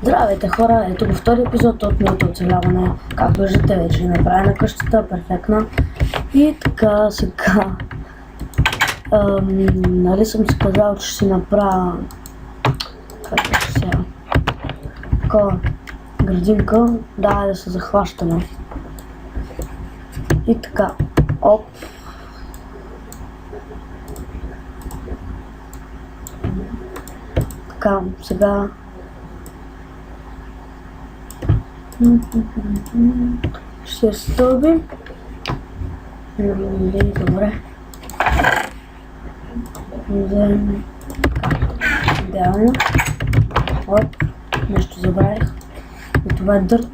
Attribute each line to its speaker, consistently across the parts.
Speaker 1: Здравейте хора, ето го втори епизод от моето оцеляване. Както виждате, вече направена къщата, перфектна. И така, сега... нали съм си казал, че ще си направя... Как да сега... Такова... градинка, да се захващаме. И така, оп. Така, сега... Ще стълби. Добре. Вземем така. Идеално. Оп, нещо забравих. И това е дърт.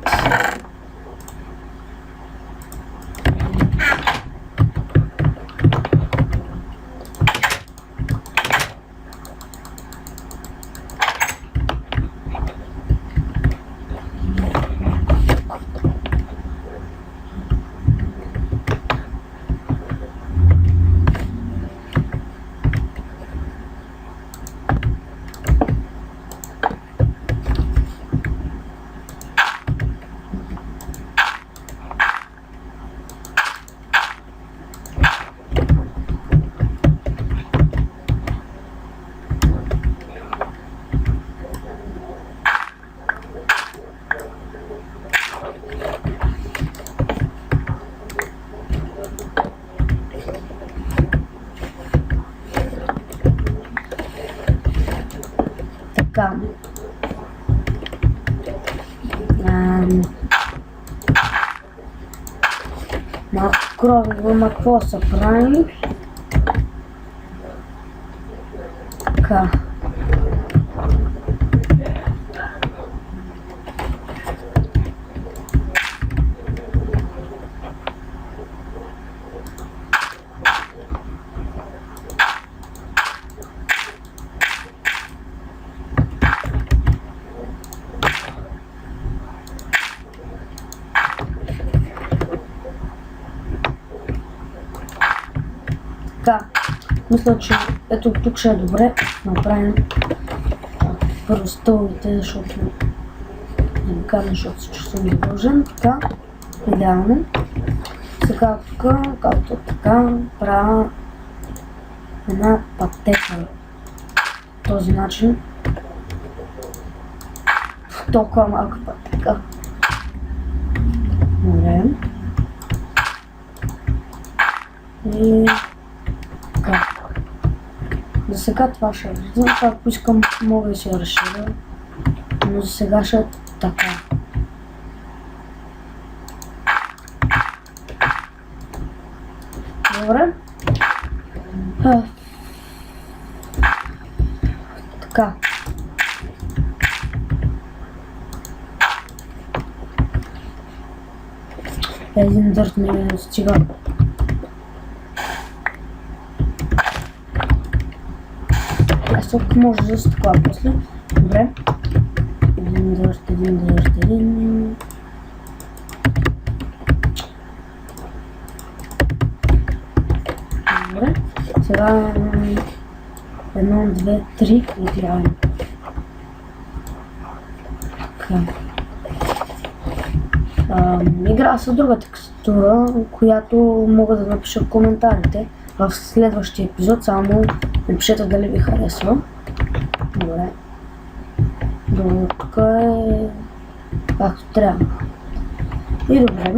Speaker 1: Така. Малко крови, ма какво са прави? Така. Така, мисля, че ето тук ще е добре направим първо стълбите, защото не кажа, защото се чувствам задължен. Така, идеално. Сега тук, както така, правя една пътека. Този начин. Толкова малка пътека. Добре. И така. За сега това ще е. Знам, ако искам, мога да се разширя. Но за сега ще е така. Добре. Така. Един дърт не стига. Тук може да се такова после. Добре. Един дърт. Добре. Сега 1, 2, 3 идеално. Така. Игра с друга текстура, която мога да напиша в коментарите в следващия епизод, само напишете дали ви харесва. Добре. До тук е както трябва. И добре.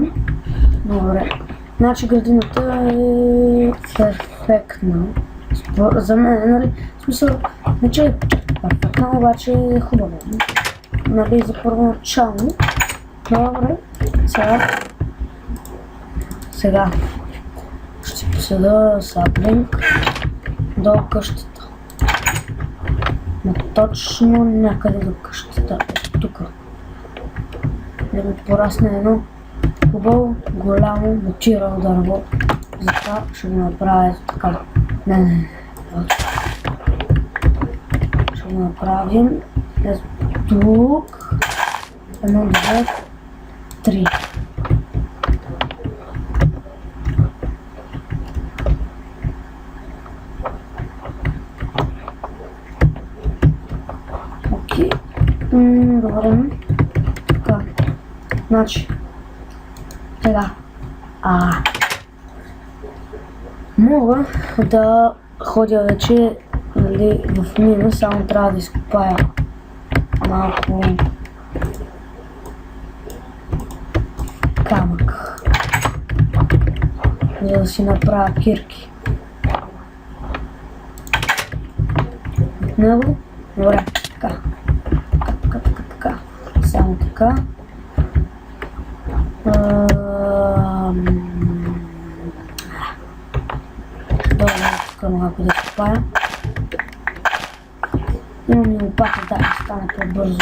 Speaker 1: Добре. Значи градината е перфектна. За мен, нали, в смисъл, не че е перфектна, обаче е хубава. Нали, за първоначално. Добре. Сега ще посада саплинг до къщата. Но точно някъде до къщата. Тук. Да ми порасне едно хубаво, голямо, мотирано дърво. Затова ще го направя така. Не. Ще го направим тук. 1, 2, 3. Окей. Добре. Така. Значи. Сега. Мога да ходя вече, нали, в мина, само трябва да изкопая малко камък, за да си направя кирки. От него, добре, така, само така. Добре, тук малко да изкопая. Имам и лопата, да стане по-бързо.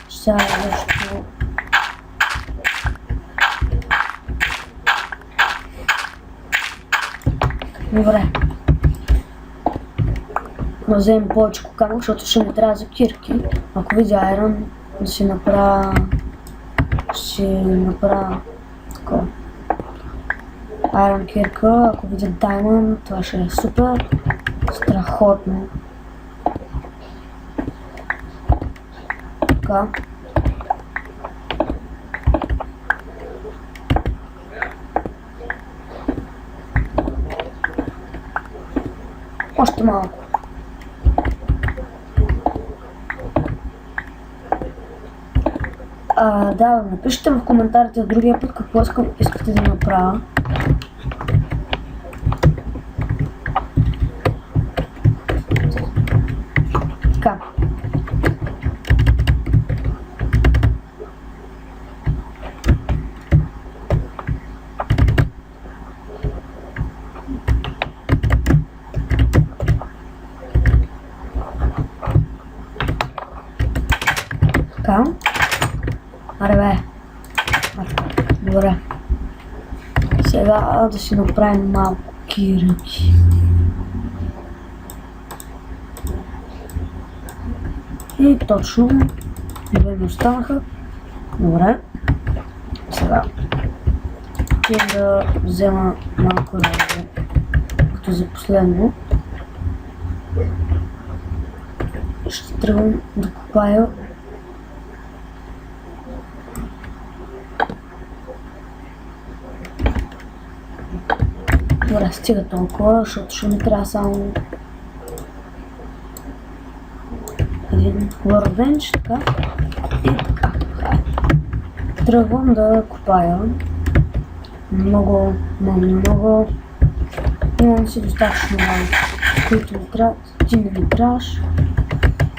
Speaker 1: Сега защо... Добре. Да вземем повече камък, защото ще ми трябва за кирки. Ако видя айрон, да си направя... такова. Айрон кирка, ако видя даймонд, това ще е супер. Страхотно. Така. Още малко. Да, напишете в коментарите другия път какво искате да направя. Така. Така. Аре бе. Добре. Сега да си направим малко кирки. И точно. Две ми останаха. Добре. Сега. Ще да взема малко разле. Като за последно. Ще тръгвам да копая. Добре, стига толкова, защото ще ми трябва само един workbench, така и така. Тръгвам да копая. Много. Имам си достатъчно малко, които ми трябват. Ти не ми трябваш.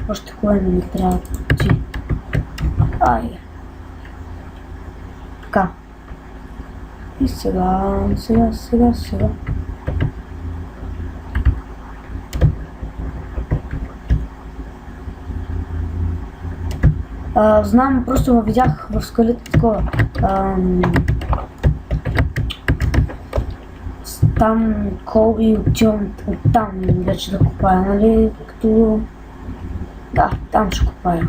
Speaker 1: Още кое не ми трябва ти. Ай. Така. И сега. Знам, просто видях в скалите такова. Там Колби отивам оттам вече да копая, нали? Като... Да, там ще копая.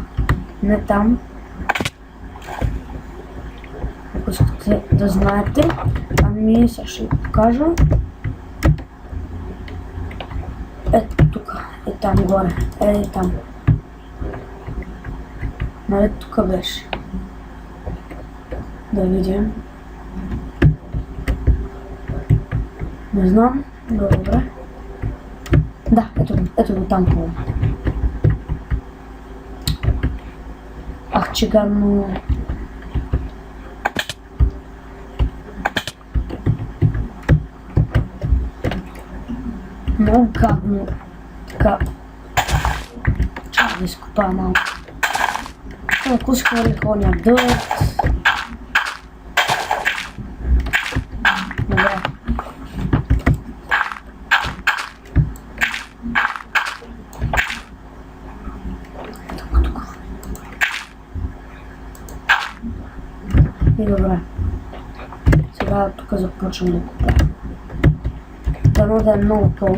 Speaker 1: Не там. Ако искате да знаете, ами сега ще ви покажа. Ето тук, е там горе, е там. Нали тук беше. Да видим. Не знам, добре. Да, ето го там хубаво. Ах, че гадно. Много гадно. Така. Чакай да изкопая малко. Ако си хвърли хоня дърт. Добре. Тук. И добре. Сега тук започвам да купя. Дано да е много пол.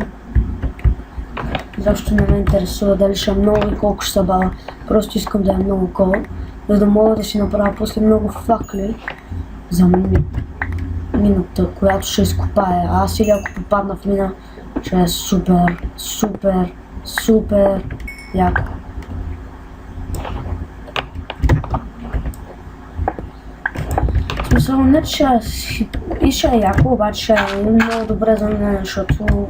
Speaker 1: Защо не ме интересува дали ще е много и колко ще се бава. Просто искам да е много кол, за да мога да си направя после много факли за мината, която ще изкопая. Аз или ако попадна в мина, ще е супер яко. Смисъл, не че и ще е яко, обаче ще е много добре за мен, защото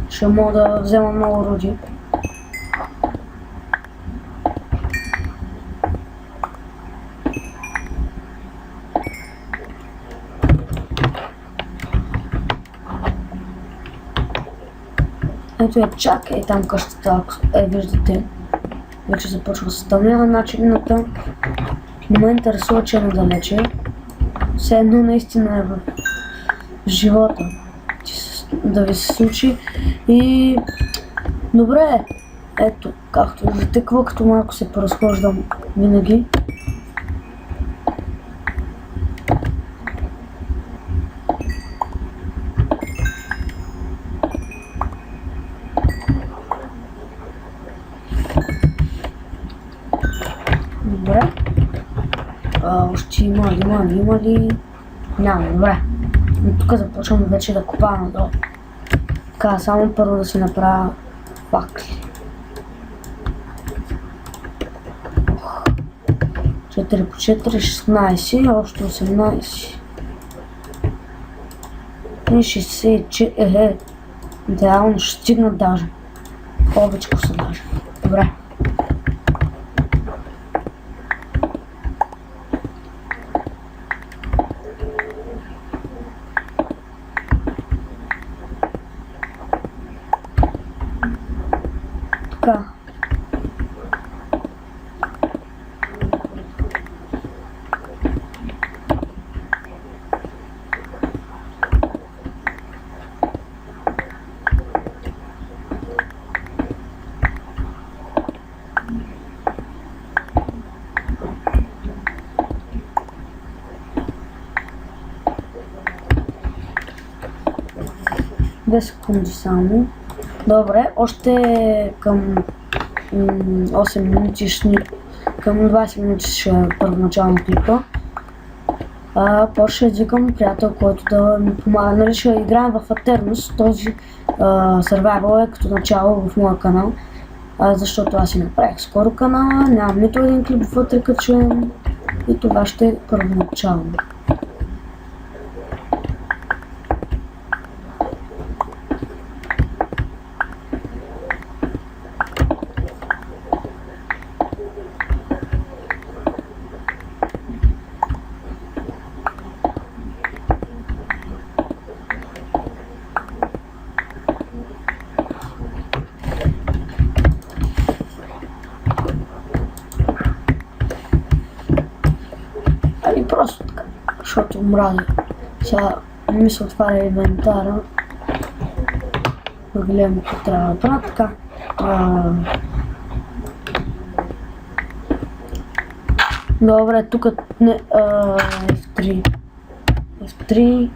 Speaker 1: ще мога да взема много роди. Ето я чак е там къщата, виждате. Вече започва да се стъмнява, значи минута. Не ме интересува, че е надалече. Все едно наистина е в живота да ви се случи. И добре, ето, както виждате, като малко се поразхождам винаги. Добре. Още има ли? Няма, добре. Но тук започвам вече да копая надолу. Така, само първо да си направя факли. 4 по 4, 16, още 18. И 64, идеално ще стигнат даже. Повече са даже. Добре. Така. Две секунди само. Добре, още към 8 минути, към 20 минути ще е първоначално клипа. После ще извикам приятел, който да ми помага. Нали ще играем в Aternos, този survival е като начало в моя канал. Защото аз си направих скоро канала, нямам нито един клип вътре качен и това ще е първоначално. Просто така, защото мразя. Сега не ми се отваря инвентара. Да гледам какво трябва да правя така. Добре, тук не F3. F3.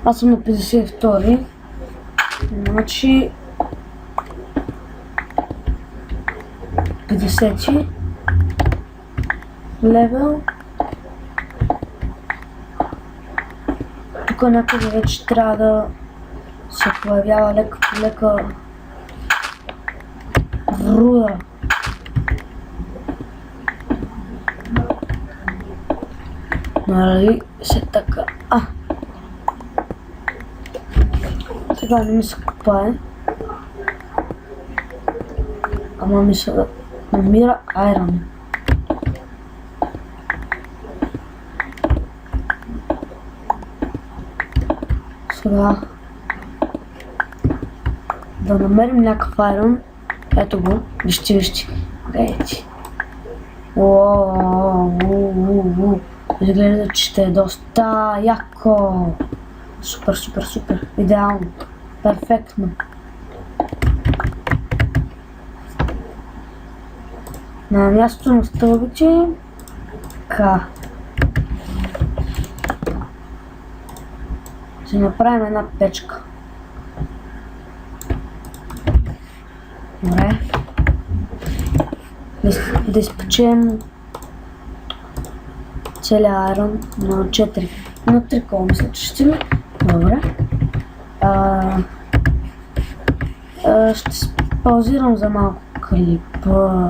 Speaker 1: Аз съм на 52, значи 50 левел. Тук някъде вече трябва да се появява лека по лека вруда. Нали се така. Сега не ми се копае. Ама ми се намира айрон. Сега да намерим някакъв айрон. Ето го. Вижте. Ейти. Изглежда, че ще е доста яко. Супер. Идеално. Перфектно. На мястото на стълбите. Така. Ще направим една печка. Добре. Да изпечем целия айрон на 4. На 3 кола мисля, че ще ми. Добре. Ще паузирам за малко клипа,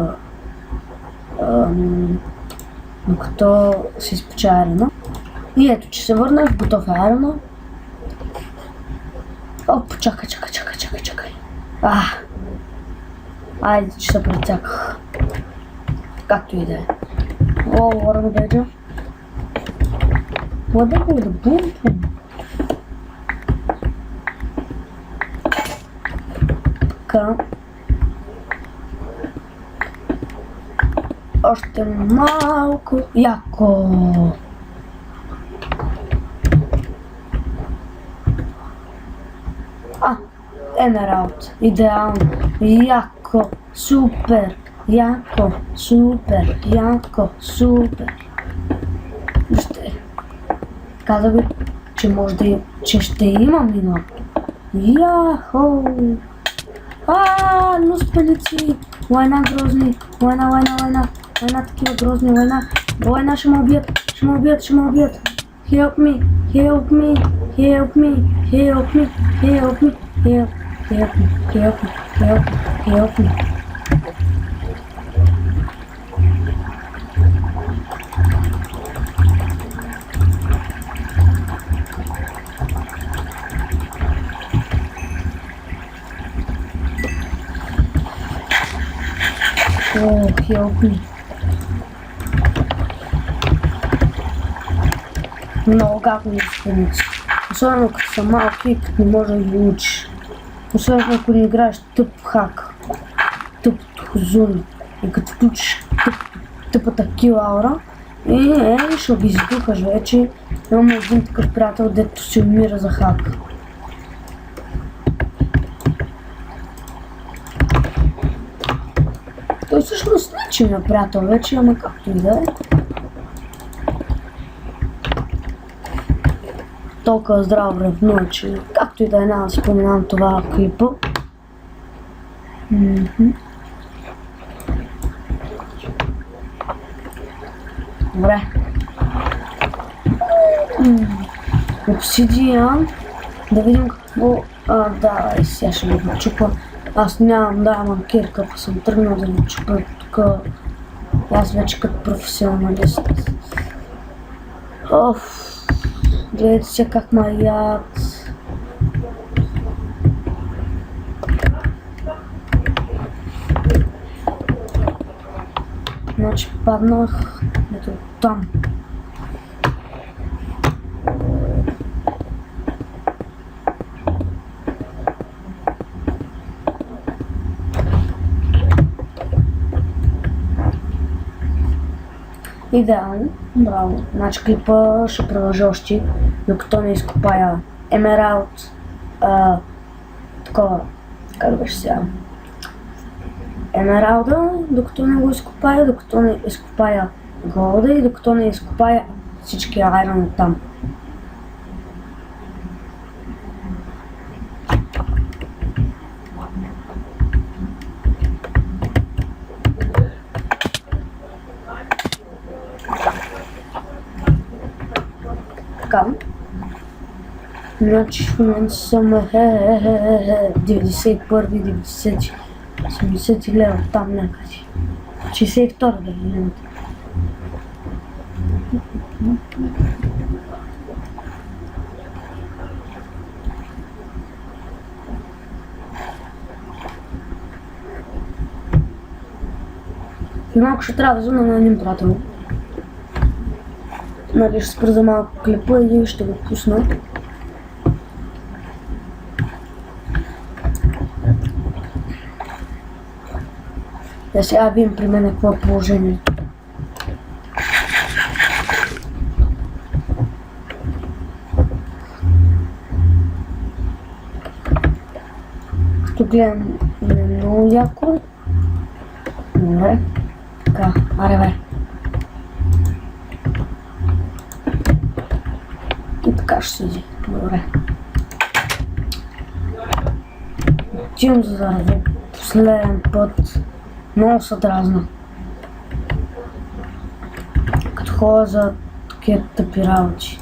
Speaker 1: докато се изпече Айрона. И ето, че се върнах, готов е Айрона. Оп, чакай. Айде, че се прецаках. Както и да е. О, Warren Badger. What the boom. Така. Още малко. Яко. Емералд. Идеално. Яко. Супер. Вижте. Каза ви, че ще има мина. Яхо. Луспеници. Война грозни. Война. Такива грозни война. Война ще ме убият. Help me. Help me. Много гадни изпълници. Особено като са малки и като не може да ги учиш. Особено ако не играеш тъп хак. Тъп хозуни. И като включиш тъпата кил аура. И ще ги издухаш вече. Имам един такъв приятел, дето се умира за хак. Той всъщност не ми е приятел вече, ама както и да е. Толкова здраво ревнува, че както и да е, няма да споменавам това клипа. Добре. Обсидиан. Да видим какво... да, сега ще го чупа. Аз нямам даймонд кирка, па съм тръгнал да го чупа тук. Аз вече като професионалист. Гледайте се как ма яд. Значи паднах ето там. Идеално, браво. Значи клипа ще продължа още, докато не изкопая Емералд, такова, как беше сега, Емералда, докато не го изкопая, докато не изкопая Голда и докато не изкопая всички айрон там. Значи в момента съм 91, 90, 70 лева там някъде. 62 да видим. И малко ще трябва да звъна на един приятел. Нали ще спра за малко клипа и ще го пусна. Да сега видим при мен какво е положението. Като гледам много яко. Добре. Така, аре бе. И така ще седи. Добре. Отивам за да последен път. Много се дразна. Като ходя за такива тъпи работи.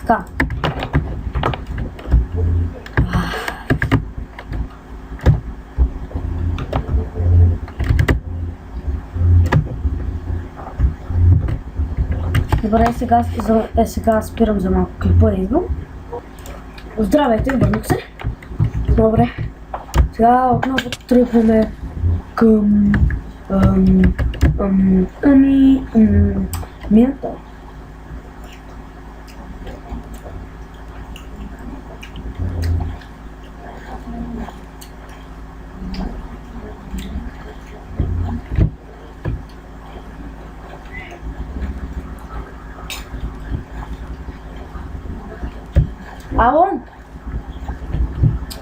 Speaker 1: Така. Добре, сега спирам за малко клипа да идвам. Здравейте, върнах се. Добре. Сега отново тръгваме към мината. Ало?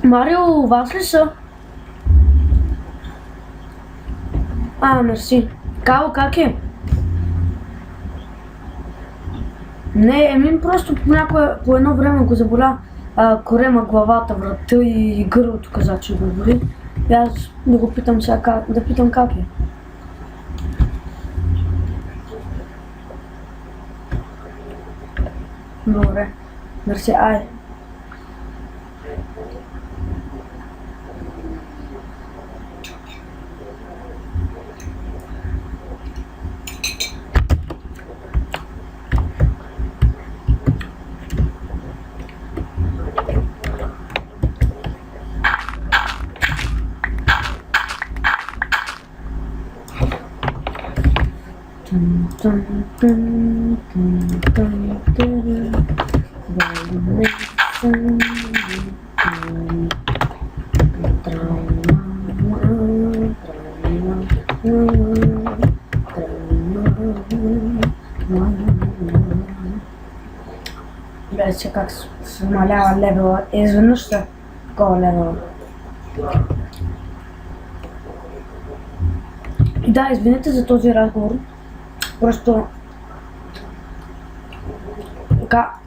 Speaker 1: Марио, вас ли са? Мерси. Као, как е? Не, просто по едно време го заболя корема, главата, врата и гърлото каза, че го боли. И аз да го питам сега, да питам как е. Добре. Мерси, айде. Гледайте как се намалява левела. Изведнъж са такова левела. И да, извинете за този разговор. Просто как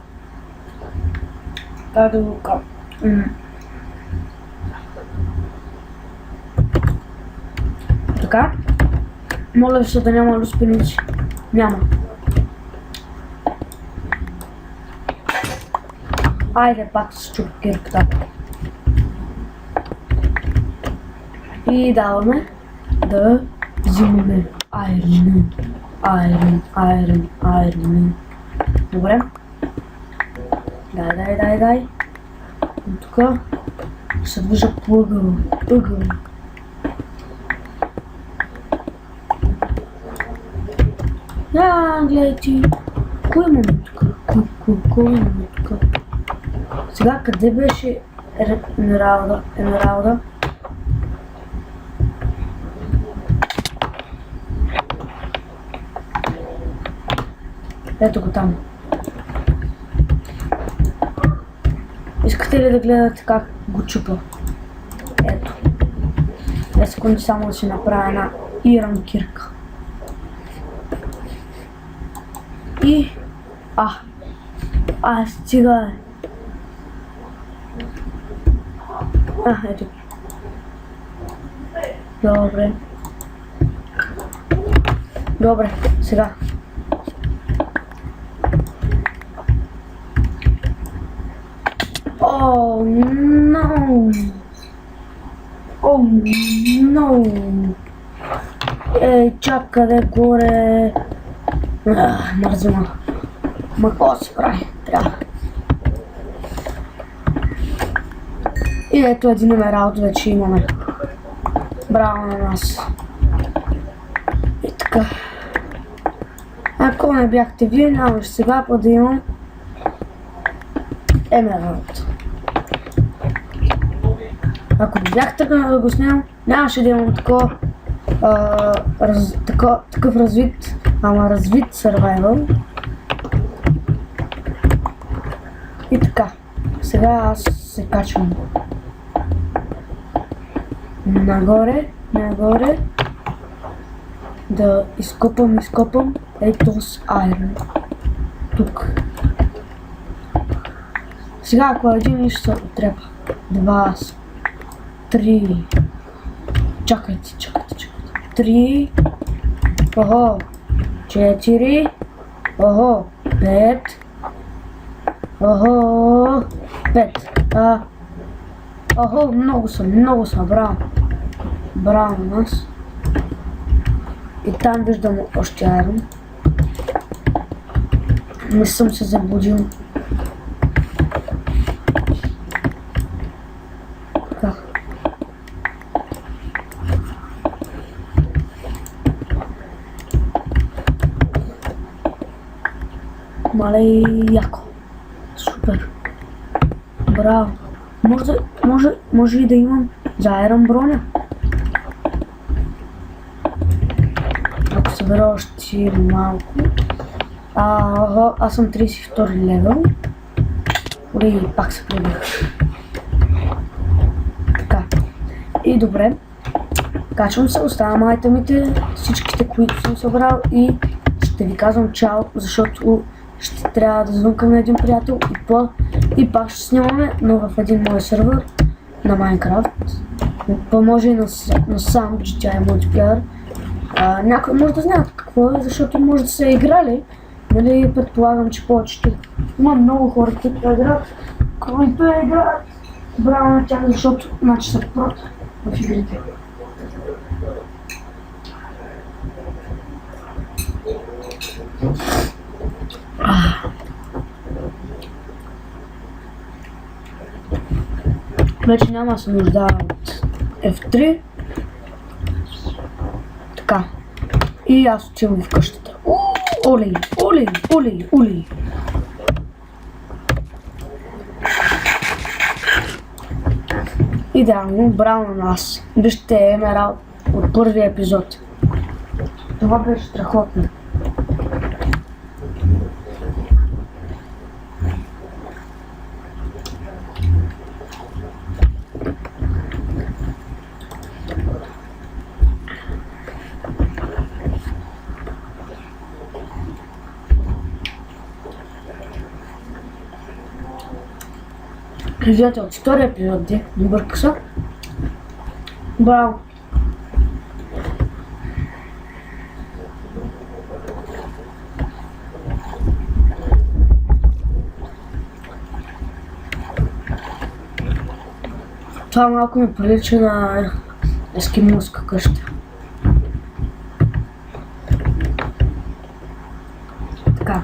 Speaker 1: да го кажа. Така. Моля ви се да няма люспеници. Няма. Айде пак с чупкирката. И даваме да взимаме Iron. Добре. Дай. И тук се движа по ъгъл. Гледай. Кой имаме тук? Кой имаме тук? Сега къде беше Емералда? Ето го там. Искате ли да гледате как го чупа? Ето. 2 секунди само да си направя една Иран кирка. И... стига. Ето. Добре, сега. Oh no! Ей, чакай горе! Мързума. Ма какво се прави? Трябва. И ето един Емералд вече имаме. Браво на нас. И така. Ако не бяхте вие, нямаше сега па да имам Емералд. Ако не бях тръгнал да го снимам, нямаше да имам такъв развит survival. И така, сега аз се качвам нагоре, да изкопам ето с Iron. Тук. Сега ако един нещо се отрепа. 2, 3. Чакайте. 3. 4. 5. Охо, 5. Охо, много са, браво. Браво на нас. И там виждам още айрон. Не съм се заблудил. Така. Мале яко. Супер. Браво. Може и да имам за айрон броня. Ако събера още малко. Аз съм 32 левел. И пак се прибих. Така. И добре. Качвам се, оставям айтемите, всичките, които съм събрал и ще ви казвам чао, защото ще трябва да звънкам на един приятел и пак ще снимаме, но в един мой сервер на Майнкрафт. Поможе и на сам, че тя е мултиплеер. Някой може да знаят какво е, защото може да са играли. Нали, предполагам, че повечето. Има много хора, които играят, браво на тях, защото значи са прот в игрите. Вече няма да се нуждая от F3. Така. И аз отивам в къщата. Олей. Идеално, браво на нас. Вижте Емералд от първия епизод. Това беше страхотно. Видеото от втория епизод, не бърка се. Браво! Това малко ми прилича на ескимоска къща. Така,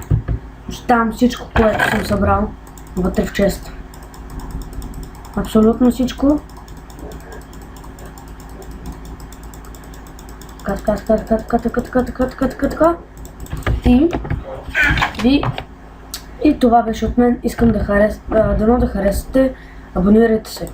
Speaker 1: оставям всичко, което съм събрал вътре в честа. Абсолютно всичко. Така. И това беше от мен. Искам да харесате, абонирайте се.